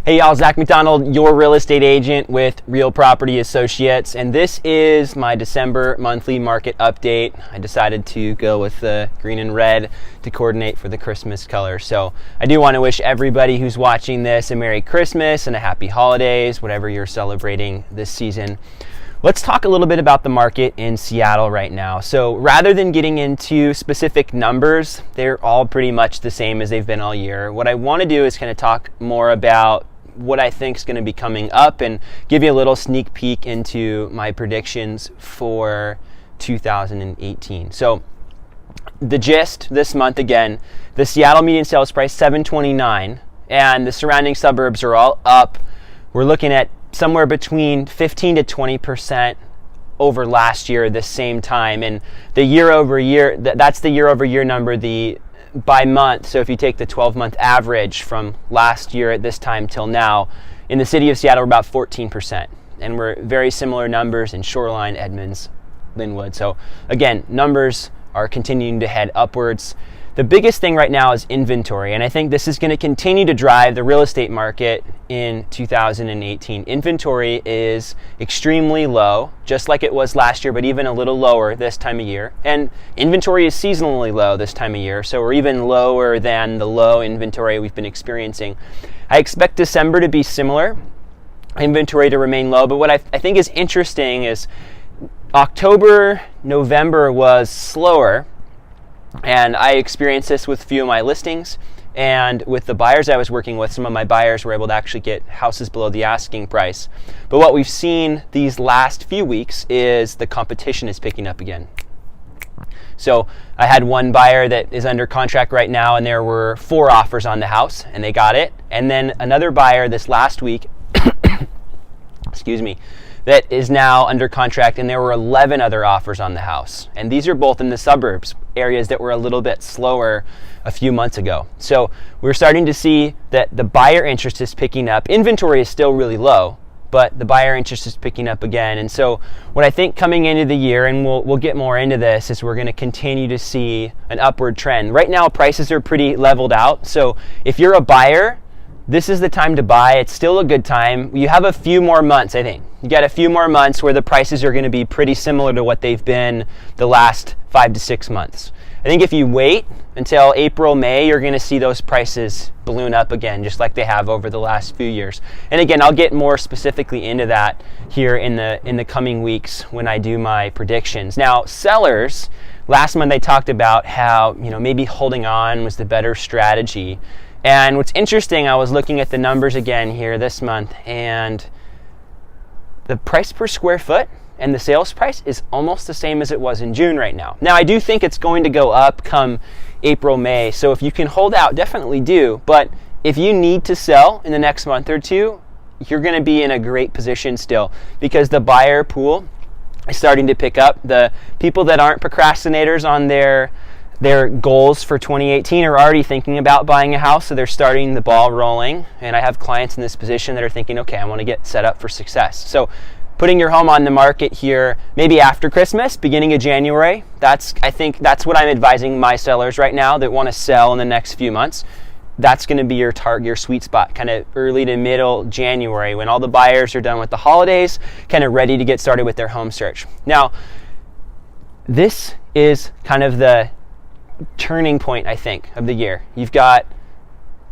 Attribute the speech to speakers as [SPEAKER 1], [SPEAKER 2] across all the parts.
[SPEAKER 1] Hey y'all, Zach McDonald, your real estate agent with Real Property Associates, and this is my December monthly market update. I decided to go with the green and red to coordinate for the Christmas color. So I do want to wish everybody who's watching this a Merry Christmas and a Happy Holidays, whatever you're celebrating this season. Let's talk a little bit about the market in Seattle right now. So rather than getting into specific numbers, they're all pretty much the same as they've been all year. What I want to do is kind of talk more about what I think is going to be coming up and give you a little sneak peek into my predictions for 2018. So the gist this month, again, the Seattle median sales price $729, and the surrounding suburbs are all up. We're looking at somewhere between 15 to 20% over last year at the same time, and the year over year, that's the year over year number, the by month. So if you take the 12-month average from last year at this time till now, in the city of Seattle, we're about 14%. And we're very similar numbers in Shoreline, Edmonds, Linwood. So again, numbers are continuing to head upwards. The biggest thing right now is inventory, and I think this is going to continue to drive the real estate market in 2018. Inventory is extremely low, just like it was last year, but even a little lower this time of year. And inventory is seasonally low this time of year, so we're even lower than the low inventory we've been experiencing. I expect December to be similar, inventory to remain low, but what I think is interesting is October, November was slower. And I experienced this with a few of my listings, and with the buyers I was working with, some of my buyers were able to actually get houses below the asking price. But what we've seen these last few weeks is the competition is picking up again. So I had one buyer that is under contract right now, and there were 4 offers on the house, and they got it. And then another buyer this last week, excuse me, that is now under contract, and there were 11 other offers on the house. And these are both in the suburbs, areas that were a little bit slower a few months ago. So we're starting to see that the buyer interest is picking up. Inventory is still really low, but the buyer interest is picking up again. And so what I think coming into the year, and we'll get more into this, is we're going to continue to see an upward trend. Right now, prices are pretty leveled out. So if you're a buyer, this is the time to buy. It's still a good time. You have a few more months, I think. You got a few more months where the prices are going to be pretty similar to what they've been the last 5 to 6 months. I think if you wait until April, May, you're going to see those prices balloon up again, just like they have over the last few years. And again, I'll get more specifically into that here in the coming weeks when I do my predictions. Now, sellers, last month I talked about how, maybe holding on was the better strategy. And what's interesting, I was looking at the numbers again here this month, and the price per square foot and the sales price is almost the same as it was in June right now. Now, I do think it's going to go up come April, May. So if you can hold out, definitely do. But if you need to sell in the next month or two, you're going to be in a great position still, because the buyer pool is starting to pick up. The people that aren't procrastinators on their goals for 2018 are already thinking about buying a house, so they're starting the ball rolling. And I have clients in this position that are thinking, okay, I want to get set up for success. So putting your home on the market here, maybe after Christmas, beginning of January, I think that's what I'm advising my sellers right now that want to sell in the next few months. That's going to be your target, your sweet spot, kind of early to middle January, when all the buyers are done with the holidays, kind of ready to get started with their home search. Now, this is kind of the turning point, I think, of the year. You've got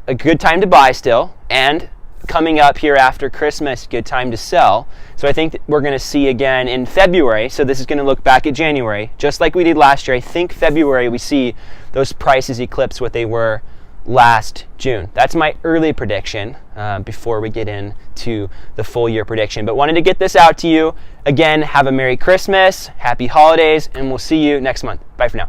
[SPEAKER 1] a good time to buy still, and coming up here after Christmas, good time to sell. So I think that we're going to see again in February, so this is going to look back at January, just like we did last year. I think February we see those prices eclipse what they were last June. That's my early prediction before we get into the full year prediction. But wanted to get this out to you. Again, have a Merry Christmas, Happy Holidays, and we'll see you next month. Bye for now.